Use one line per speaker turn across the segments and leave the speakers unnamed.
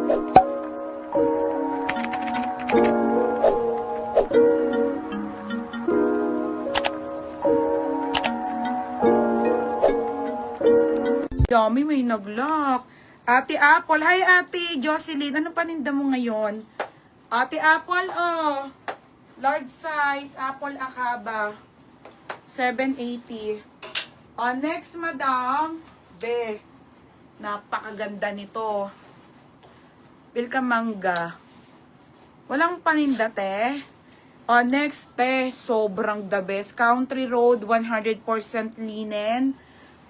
Yummy, may nag-lock. Ate Apple. Hi, Ate Jocelyn. Ano paninda mo ngayon? Ate Apple, oh. Large size. Apple Acaba. 780. Oh, next, madam. Be. Napakaganda nito. Pilka mangga. Walang paninda, te. Oh, next, te. Sobrang the best. Country Road, 100% linen.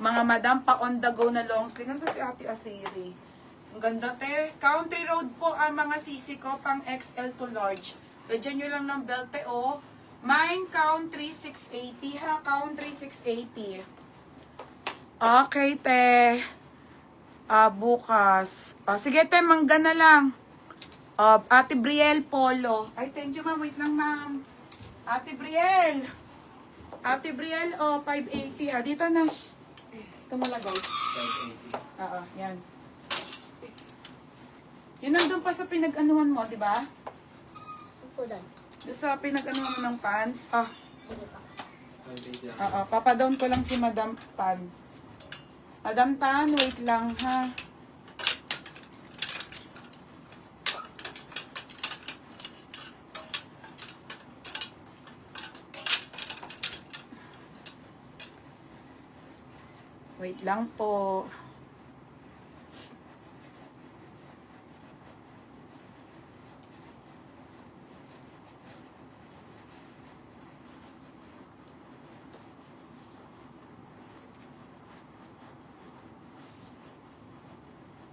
Mga madam, pa on the go na long sleeve. Nasa si Ate Asiri. Ang ganda, te. Country Road po ang mga sisi ko, pang XL to large. Lagyan nyo lang ng belte, oh. Mine, Country 680, ha? Country 680. Okay, te. Bukas. Sige, te, mangga na lang. Ate Brielle Polo. Ay, thank you, ma'am. Wait lang, ma'am. Ate Brielle. Ate Brielle, 580, ha? Dito na. Ito mo lagay. 580. Oo, yan. Yun nandun pa sa pinag-anuhan mo, di ba?
Supudan.
Doon sa pinag-anuhan mo ng pants.
Sige pa.
Oo, papadown ko lang si Madam Tan. Madam Tan, wait lang, ha? Wait lang po.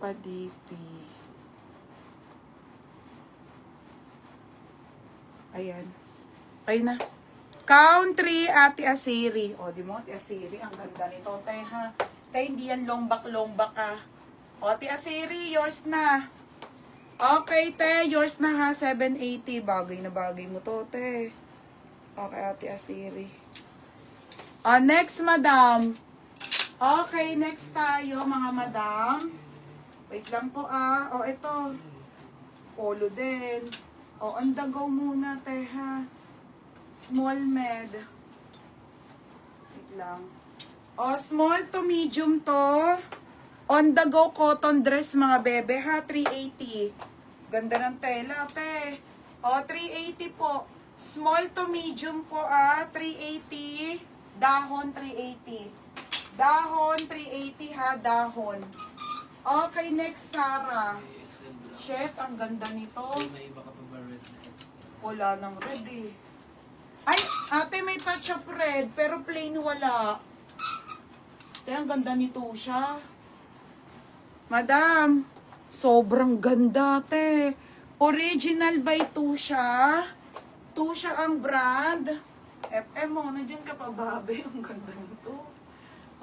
Padipi. Ayan. Ay na. Country, Ate Asiri. O, di mo, Ate Asiri. Ang ganda nito, te, ha? Te, hindi yan lombak-lombak, ha? O, Ate Asiri, yours na. Okay, te, yours na, ha? 780. Bagay na bagay mo to, te. Okay, Ate Asiri. Next, madam. Okay, next tayo, mga madam. Wait lang po, O, ito. Polo din. O, andago muna, te, ha? Small med. Wait lang. O, small to medium to. On the go cotton dress, mga bebe, ha? 380. Ganda ng tela, te. O, 380 po. Small to medium po, 380. Dahon, 380. Dahon, 380, ha? Dahon. Okay, next, Sarah. Shit, ang ganda nito.
May iba ka pa ba red na extra?
Wala nang red, eh. Ay, ate, may touch of red, pero plain wala. Kaya ang ganda nito siya. Madam, sobrang ganda, te. Original by Tusha. Tusha ang brand. FM mo, nandiyan ka pa, babe. Ang ganda nito.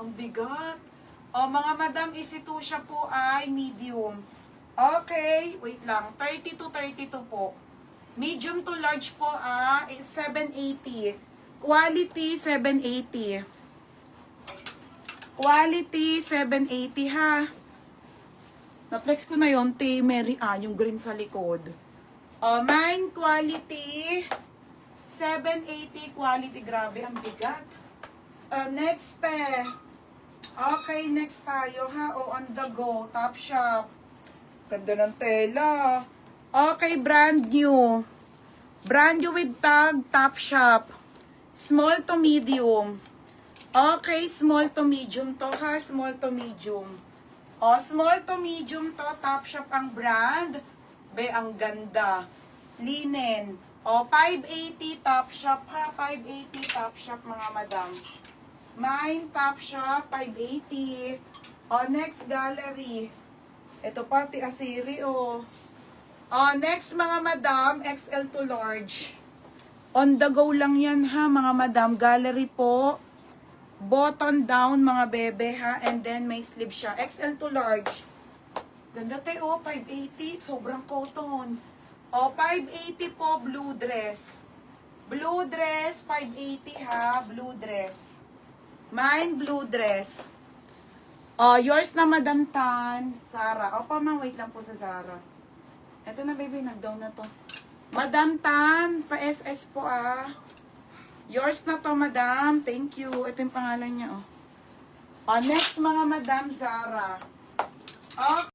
Ang bigat. O, mga madam, isi Tusha po ay medium. Okay, wait lang. 30 to 32 po. Medium to large po, is 780. Quality, 780. Quality, 780, ha? Na-flex ko na yun, T. Mary Ann, yung green sa likod. Mine, quality, 780. Quality, grabe, ang bigat. Next, okay, next tayo, ha? On the go, Top Shop. Ganda ng tela. Okay, brand new. Brand new with tag, Top Shop. Small to medium. Okay, small to medium to, ha? Small to medium. O, small to medium to, Top Shop ang brand. Be, ang ganda. Linen. O, 580 Top Shop, ha? 580 Top Shop, mga madam. Mine, Top Shop, 580. O, next, gallery. Ito pati, Asiri, o. Next, mga madam, XL to large. On the go lang yan, ha, mga madam. Gallery po. Button down, mga bebe, ha. And then, may sleeve siya. XL to large. Ganda, te, 580. Sobrang cotton. 580 po, blue dress. Blue dress, 580, ha. Blue dress. Mine, blue dress. Yours na, Madam Tan. Sarah. Ma'am, wait lang po sa Sarah. Ito na, baby. Nag-down na to. Madam Tan, pa-SS po ah. Yours na to, madam. Thank you. Ito yung pangalan niya, oh. Next, mga madam, Zara. Okay.